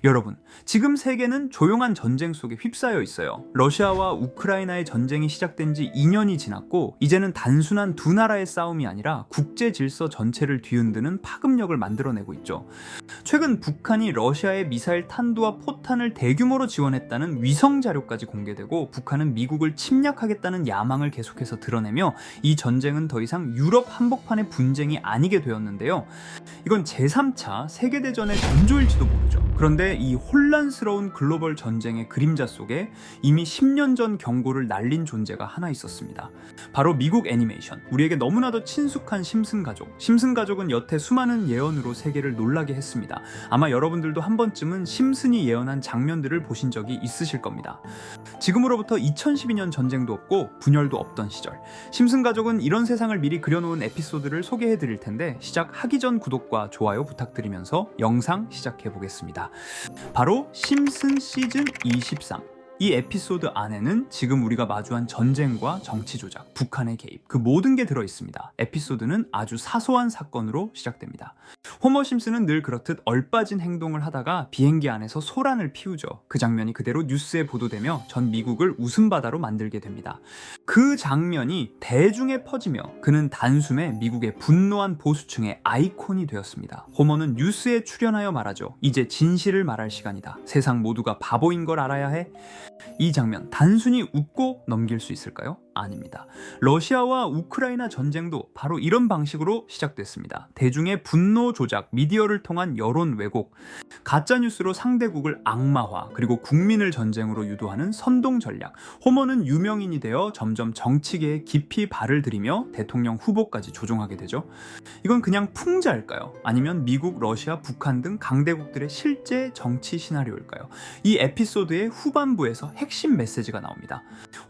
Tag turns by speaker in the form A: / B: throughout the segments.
A: 여러분, 지금 세계는 조용한 전쟁 속에 휩싸여 있어요. 러시아와 우크라이나의 전쟁이 시작된 지 2년이 지났고 이제는 단순한 두 나라의 싸움이 아니라 국제 질서 전체를 뒤흔드는 파급력을 만들어내고 있죠. 최근 북한이 러시아의 미사일 탄두와 포탄을 대규모로 지원했다는 위성 자료까지 공개되고 북한은 미국을 침략하겠다는 야망을 계속해서 드러내며 이 전쟁은 더 이상 유럽 한복판의 분쟁이 아니게 되었는데요. 이건 제3차 세계대전의 전조일지도 모르죠. 그런데 이 혼란스러운 글로벌 전쟁의 그림자 속에 이미 10년 전 경고를 날린 존재가 하나 있었습니다. 바로 미국 애니메이션, 우리에게 너무나도 친숙한 심슨 가족. 심슨 가족은 여태 수많은 예언으로 세계를 놀라게 했습니다. 아마 여러분들도 한 번쯤은 심슨이 예언한 장면들을 보신 적이 있으실 겁니다. 지금으로부터 2012년 전쟁도 없고 분열도 없던 시절, 심슨 가족은 이런 세상을 미리 그려놓은 에피소드를 소개해 드릴 텐데 시작하기 전 구독과 좋아요 부탁드리면서 영상 시작해 보겠습니다. 바로 심슨 시즌 23. 이 에피소드 안에는 지금 우리가 마주한 전쟁과 정치 조작, 북한의 개입, 그 모든 게 들어있습니다. 에피소드는 아주 사소한 사건으로 시작됩니다. 호머 심슨은 늘 그렇듯 얼빠진 행동을 하다가 비행기 안에서 소란을 피우죠. 그 장면이 그대로 뉴스에 보도되며 전 미국을 웃음바다로 만들게 됩니다. 그 장면이 대중에 퍼지며 그는 단숨에 미국의 분노한 보수층의 아이콘이 되었습니다. 호머는 뉴스에 출연하여 말하죠. 이제 진실을 말할 시간이다. 세상 모두가 바보인 걸 알아야 해. 이 장면 단순히 웃고 넘길 수 있을까요? 아닙니다. 러시아와 우크라이나 전쟁도 바로 이런 방식으로 시작됐습니다. 대중의 분노 조작, 미디어를 통한 여론 왜곡, 가짜뉴스로 상대국을 악마화, 그리고 국민을 전쟁으로 유도하는 선동 전략. 호머는 유명인이 되어 점점 정치계에 깊이 발을 들이며 대통령 후보까지 조종하게 되죠. 이건 그냥 풍자일까요? 아니면 미국, 러시아, 북한 등 강대국들의 실제 정치 시나리오일까요? 이 에피소드의 후반부에서 핵심 메시지가 나옵니다.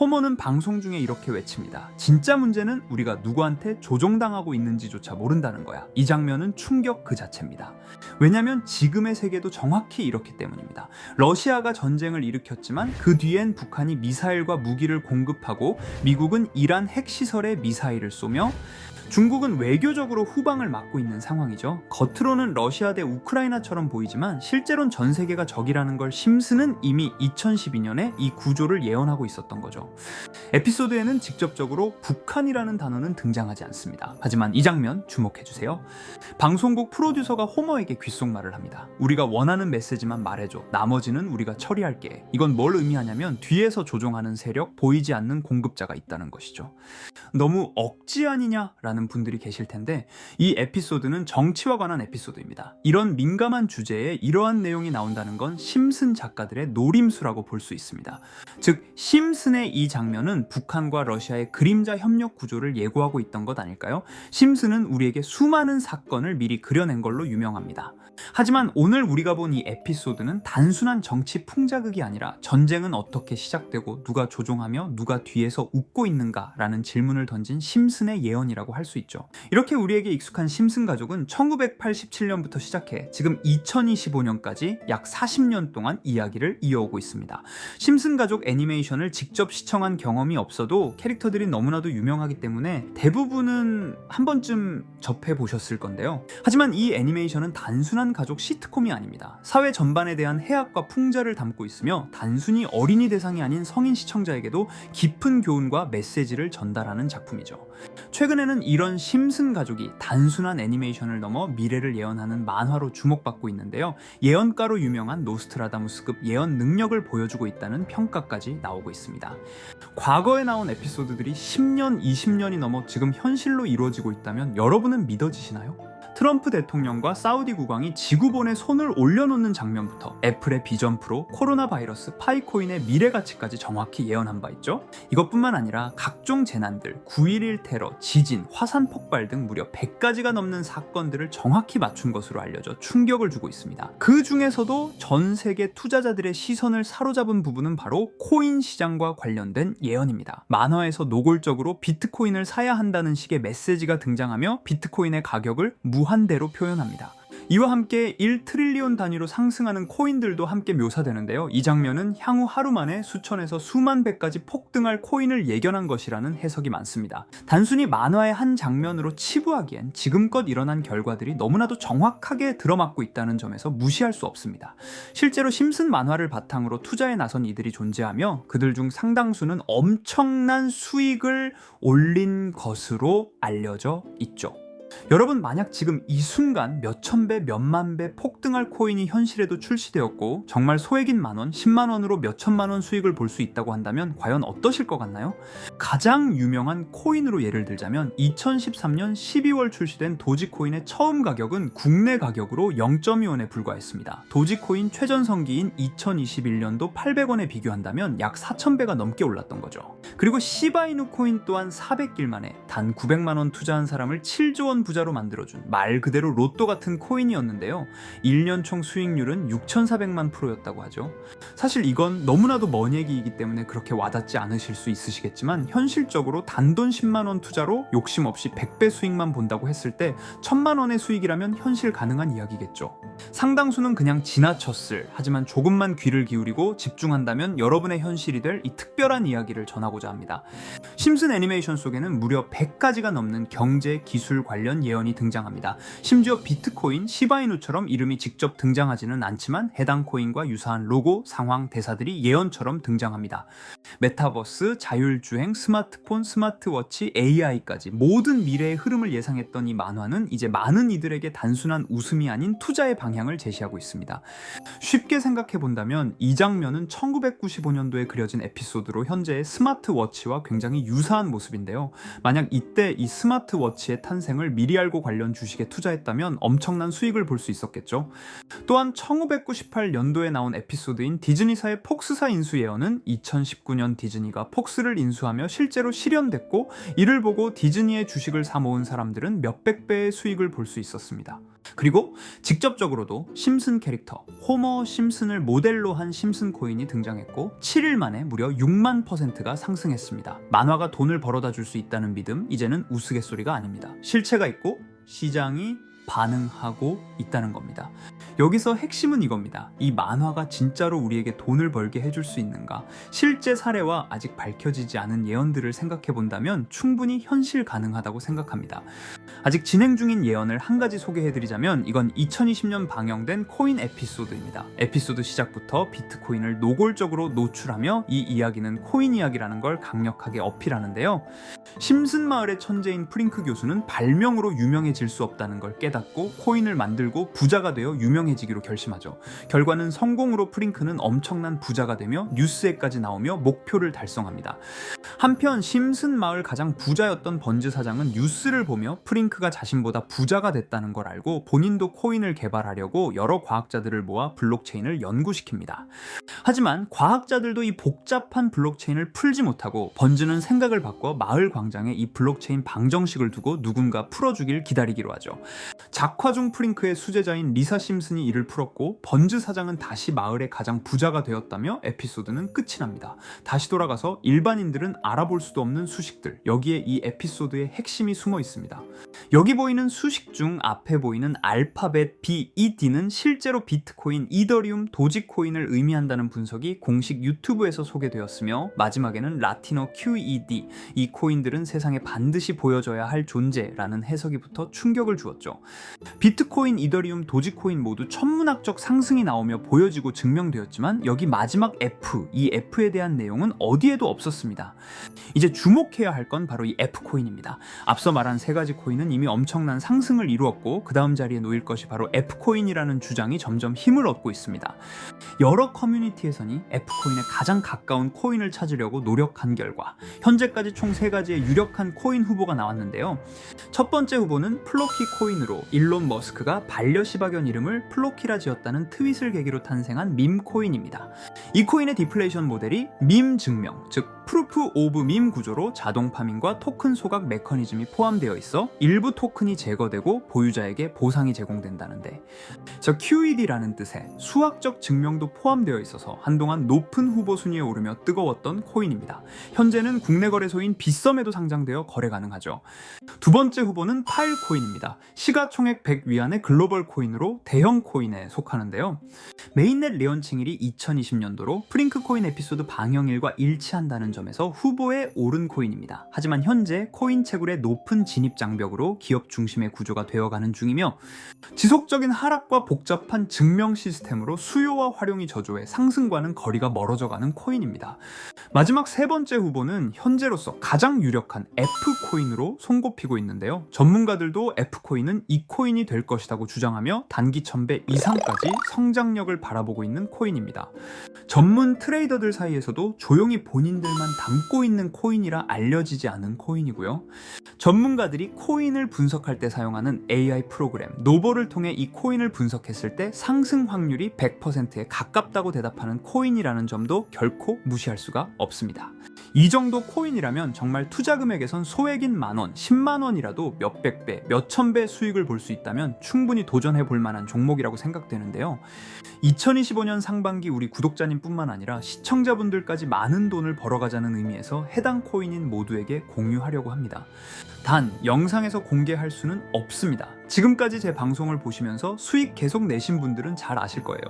A: 호머는 방송 중에 이렇게 외칩니다. 진짜 문제는 우리가 누구한테 조종당하고 있는지조차 모른다는 거야. 이 장면은 충격 그 자체입니다. 왜냐면 지금의 세계도 정확히 이렇기 때문입니다. 러시아가 전쟁을 일으켰지만 그 뒤엔 북한이 미사일과 무기를 공급하고 미국은 이란 핵시설에 미사일을 쏘며 중국은 외교적으로 후방을 막고 있는 상황이죠. 겉으로는 러시아 대 우크라이나처럼 보이지만 실제로는 전 세계가 적이라는 걸 심슨은 이미 2012년에 이 구조를 예언하고 있었던 거죠. 에피소드에는 직접적으로 북한이라는 단어는 등장하지 않습니다. 하지만 이 장면 주목해주세요. 방송국 프로듀서가 호머에게 귓속말을 합니다. 우리가 원하는 메시지만 말해줘. 나머지는 우리가 처리할게. 이건 뭘 의미하냐면 뒤에서 조종하는 세력, 보이지 않는 공급자가 있다는 것이죠. 너무 억지 아니냐라는 분들이 계실 텐데 이 에피소드는 정치와 관한 에피소드입니다. 이런 민감한 주제에 이러한 내용이 나온다는 건 심슨 작가들의 노림수라고 볼 수 있습니다. 즉 심슨의 이 장면은 북한과 러시아의 그림자 협력 구조를 예고하고 있던 것 아닐까요? 심슨은 우리에게 수많은 사건을 미리 그려낸 걸로 유명합니다. 하지만 오늘 우리가 본 이 에피소드는 단순한 정치 풍자극이 아니라 전쟁은 어떻게 시작되고 누가 조종하며 누가 뒤에서 웃고 있는가라는 질문을 던진 심슨의 예언이라고 할 수 있죠. 이렇게 우리에게 익숙한 심슨 가족은 1987년부터 시작해 지금 2025년까지 약 40년 동안 이야기를 이어오고 있습니다. 심슨 가족 애니메이션을 직접 시청한 경험이 없어도 캐릭터들이 너무나도 유명하기 때문에 대부분은 한 번쯤 접해보셨을 건데요. 하지만 이 애니메이션은 단순한 가족 시트콤이 아닙니다. 사회 전반에 대한 해악과 풍자를 담고 있으며 단순히 어린이 대상이 아닌 성인 시청자에게도 깊은 교훈과 메시지를 전달하는 작품이죠. 최근에는 이런 심슨 가족이 단순한 애니메이션을 넘어 미래를 예언하는 만화로 주목받고 있는데요. 예언가로 유명한 노스트라다무스급 예언 능력을 보여주고 있다는 평가까지 나오고 있습니다. 과거에 나온 에피소드들이 10년, 20년이 넘어 지금 현실로 이루어지고 있다면 여러분은 믿어지시나요? 트럼프 대통령과 사우디 국왕이 지구본에 손을 올려놓는 장면부터 애플의 비전 프로, 코로나 바이러스, 파이코인의 미래 가치까지 정확히 예언한 바 있죠. 이것뿐만 아니라 각종 재난들, 9.11 테러, 지진, 화산 폭발 등 무려 100가지가 넘는 사건들을 정확히 맞춘 것으로 알려져 충격을 주고 있습니다. 그 중에서도 전 세계 투자자들의 시선을 사로잡은 부분은 바로 코인 시장과 관련된 예언입니다. 만화에서 노골적으로 비트코인을 사야 한다는 식의 메시지가 등장하며 비트코인의 가격을 무한대로 표현합니다. 이와 함께 1트릴리온 단위로 상승하는 코인들도 함께 묘사되는데요. 이 장면은 향후 하루 만에 수천에서 수만 배까지 폭등할 코인을 예견한 것이라는 해석이 많습니다. 단순히 만화의 한 장면으로 치부하기엔 지금껏 일어난 결과들이 너무나도 정확하게 들어맞고 있다는 점에서 무시할 수 없습니다. 실제로 심슨 만화를 바탕으로 투자에 나선 이들이 존재하며 그들 중 상당수는 엄청난 수익을 올린 것으로 알려져 있죠. 여러분, 만약 지금 이 순간 몇천 배, 몇만 배 폭등할 코인이 현실에도 출시되었고 정말 소액인 만원, 10만원으로 몇천만원 수익을 볼 수 있다고 한다면 과연 어떠실 것 같나요? 가장 유명한 코인으로 예를 들자면 2013년 12월 출시된 도지코인의 처음 가격은 국내 가격으로 0.2원에 불과했습니다. 도지코인 최전성기인 2021년도 800원에 비교한다면 약 4,000배가 넘게 올랐던 거죠. 그리고 시바이누 코인 또한 400길 만에 단 900만원 투자한 사람을 7조 원 부자로 만들어준 말 그대로 로또 같은 코인이었는데요. 1년 총 수익률은 6,400만 %였다고 하죠. 사실 이건 너무나도 먼 얘기이기 때문에 그렇게 와닿지 않으실 수 있으시겠지만 현실적으로 단돈 10만원 투자로 욕심 없이 100배 수익만 본다고 했을 때 1,000만원의 수익이라면 현실 가능한 이야기겠죠. 상당수는 그냥 지나쳤을, 하지만 조금만 귀를 기울이고 집중한다면 여러분의 현실이 될 이 특별한 이야기를 전하고자 합니다. 심슨 애니메이션 속에는 무려 100가지가 넘는 경제, 기술 관련 예언이 등장합니다. 심지어 비트코인, 시바이누처럼 이름이 직접 등장하지는 않지만 해당 코인과 유사한 로고, 상황, 대사들이 예언처럼 등장합니다. 메타버스, 자율주행, 스마트폰, 스마트워치, AI까지 모든 미래의 흐름을 예상했던 이 만화는 이제 많은 이들에게 단순한 웃음이 아닌 투자의 방향을 제시하고 있습니다. 쉽게 생각해 본다면 이 장면은 1995년도에 그려진 에피소드로 현재의 스마트워치와 굉장히 유사한 모습인데요. 만약 이때 이 스마트워치의 탄생을 미리 알고 관련 주식에 투자했다면 엄청난 수익을 볼 수 있었겠죠. 또한 1998년도에 나온 에피소드인 디즈니사의 폭스사 인수 예언은 2019년 디즈니가 폭스를 인수하며 실제로 실현됐고, 이를 보고 디즈니의 주식을 사 모은 사람들은 몇백 배의 수익을 볼 수 있었습니다. 그리고 직접적으로도 심슨 캐릭터 호머 심슨을 모델로 한 심슨 코인이 등장했고 7일 만에 무려 6만 %가 상승했습니다. 만화가 돈을 벌어다 줄 수 있다는 믿음, 이제는 우스갯소리가 아닙니다. 실체가 있고 시장이 반응하고 있다는 겁니다. 여기서 핵심은 이겁니다. 이 만화가 진짜로 우리에게 돈을 벌게 해줄 수 있는가? 실제 사례와 아직 밝혀지지 않은 예언들을 생각해 본다면 충분히 현실 가능하다고 생각합니다. 아직 진행 중인 예언을 한 가지 소개해드리자면 이건 2020년 방영된 코인 에피소드입니다. 에피소드 시작부터 비트코인을 노골적으로 노출하며 이 이야기는 코인 이야기라는 걸 강력하게 어필하는데요. 심슨 마을의 천재인 프링크 교수는 발명으로 유명해질 수 없다는 걸 깨닫고 코인을 만들고 부자가 되어 유명해지기로 결심하죠. 결과는 성공으로 프링크는 엄청난 부자가 되며 뉴스에까지 나오며 목표를 달성합니다. 한편 심슨 마을 가장 부자였던 번즈 사장은 뉴스를 보며 프링크가 자신보다 부자가 됐다는 걸 알고 본인도 코인을 개발하려고 여러 과학자들을 모아 블록체인을 연구시킵니다. 하지만 과학자들도 이 복잡한 블록체인을 풀지 못하고 번즈는 생각을 바꿔 마을 광장에 이 블록체인 방정식을 두고 누군가 풀어주길 기다리기로 하죠. 작화 중 프링크의 수제자인 리사 심슨이 이를 풀었고 번즈 사장은 다시 마을의 가장 부자가 되었다며 에피소드는 끝이 납니다. 다시 돌아가서 일반인들은 알아볼 수도 없는 수식들, 여기에 이 에피소드의 핵심이 숨어 있습니다. 여기 보이는 수식 중 앞에 보이는 알파벳 BED는 실제로 비트코인, 이더리움, 도지코인을 의미한다는 분석이 공식 유튜브에서 소개되었으며 마지막에는 라틴어 QED, 이 코인들은 세상에 반드시 보여져야 할 존재라는 해석이 붙어 충격을 주었죠. 비트코인, 이더리움, 도지코인 모두 천문학적 상승이 나오며 보여지고 증명되었지만 여기 마지막 F, 이 F에 대한 내용은 어디에도 없었습니다. 이제 주목해야 할 건 바로 이 F코인입니다. 앞서 말한 세 가지 코인은 이미 엄청난 상승을 이루었고 그 다음 자리에 놓일 것이 바로 F코인이라는 주장이 점점 힘을 얻고 있습니다. 여러 커뮤니티에서는 F코인에 가장 가까운 코인을 찾으려고 노력한 결과 현재까지 총 3가지의 유력한 코인 후보가 나왔는데요. 첫 번째 후보는 플로키 코인으로 일론 머스크가 반려시바견 이름을 플로키라 지었다는 트윗을 계기로 탄생한 밈코인입니다. 이 코인의 디플레이션 모델이 밈 증명, 즉 프루프 오브 밈 구조로 자동 파밍과 토큰 소각 메커니즘이 포함되어 있어 일부 토큰이 제거되고 보유자에게 보상이 제공된다는데, 저 QED라는 뜻의 수학적 증명도 포함되어 있어서 한동안 높은 후보 순위에 오르며 뜨거웠던 코인입니다. 현재는 국내 거래소인 빗썸에도 상장되어 거래 가능하죠. 두 번째 후보는 파일코인입니다. 시가총액 100 위안의 글로벌 코인으로 대형 코인에 속하는데요. 메인넷 레언칭일이 2020년도로 프링크코인 에피소드 방영일과 일치한다는 점에서 후보에 오른 코인입니다. 하지만 현재 코인 채굴의 높은 진입 장벽으로 기업 중심의 구조가 되어가는 중이며, 지속적인 하락과 복잡한 증명 시스템으로 수요와 활용이 저조해 상승과는 거리가 멀어져가는 코인입니다. 마지막 세 번째 후보는 현재로서 가장 유력한 F코인으로 손꼽히고 있는데요. 전문가들도 F코인은 이 코인이 될 것이라고 주장하며 단기 1000배 이상까지 성장력을 바라보고 있는 코인입니다. 전문 트레이더들 사이에서도 조용히 본인들만 담고 있는 코인이라 알려지지 않은 코인이고요. 전문가들이 코인을 분석할 때 사용하는 AI 프로그램 노보를 통해 이 코인을 분석했을 때 상승 확률이 100%에 가깝다고 대답하는 코인이라는 점도 결코 무시할 수가 없습니다. 이 정도 코인이라면 정말 투자 금액에선 소액인 만원, 10만원이라도 몇백 배, 몇천 배 수익을 볼 수 있다면 충분히 도전해 볼 만한 종목이라고 생각되는데요. 2025년 상반기 우리 구독자님 뿐만 아니라 시청자분들까지 많은 돈을 벌어가자는 의미에서 해당 코인인 모두에게 공유하려고 합니다. 단, 영상에서 공개할 수는 없습니다. 지금까지 제 방송을 보시면서 수익 계속 내신 분들은 잘 아실 거예요.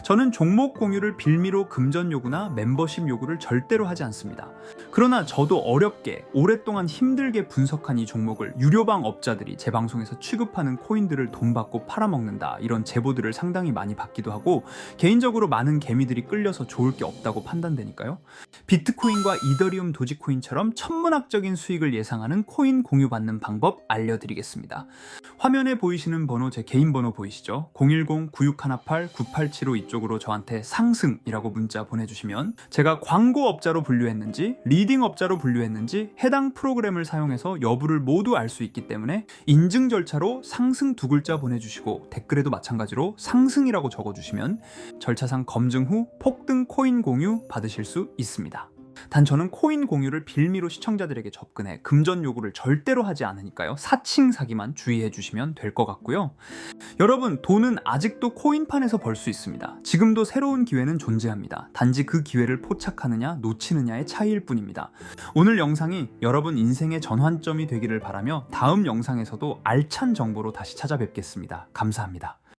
A: 저는 종목 공유를 빌미로 금전 요구나 멤버십 요구를 절대로 하지 않습니다. 그러나 저도 어렵게 오랫동안 힘들게 분석한 이 종목을 유료방 업자들이 제 방송에서 취급하는 코인들을 돈 받고 팔아먹는다, 이런 제보들을 상당히 많이 받기도 하고 개인적으로 많은 개미들이 끌려서 좋을 게 없다고 판단되니까요. 비트코인과 이더리움 도지코인처럼 천문학적인 수익을 예상하는 코인 공유받는 방법 알려드리겠습니다. 화면에 보이시는 번호 제 개인 번호 보이시죠? 010-9618-9875 이쪽으로 저한테 상승이라고 문자 보내주시면 제가 광고업자로 분류했는지 리딩업자로 분류했는지 해당 프로그램을 사용해서 여부를 모두 알 수 있기 때문에 인증 절차로 상승 두 글자 보내주시고 댓글에도 마찬가지로 상승이라고 적어주시면 절차상 검증 후 폭등 코인 공유 받으실 수 있습니다. 단 저는 코인 공유를 빌미로 시청자들에게 접근해 금전 요구를 절대로 하지 않으니까요. 사칭 사기만 주의해 주시면 될 것 같고요. 여러분, 돈은 아직도 코인판에서 벌 수 있습니다. 지금도 새로운 기회는 존재합니다. 단지 그 기회를 포착하느냐 놓치느냐의 차이일 뿐입니다. 오늘 영상이 여러분 인생의 전환점이 되기를 바라며 다음 영상에서도 알찬 정보로 다시 찾아뵙겠습니다. 감사합니다.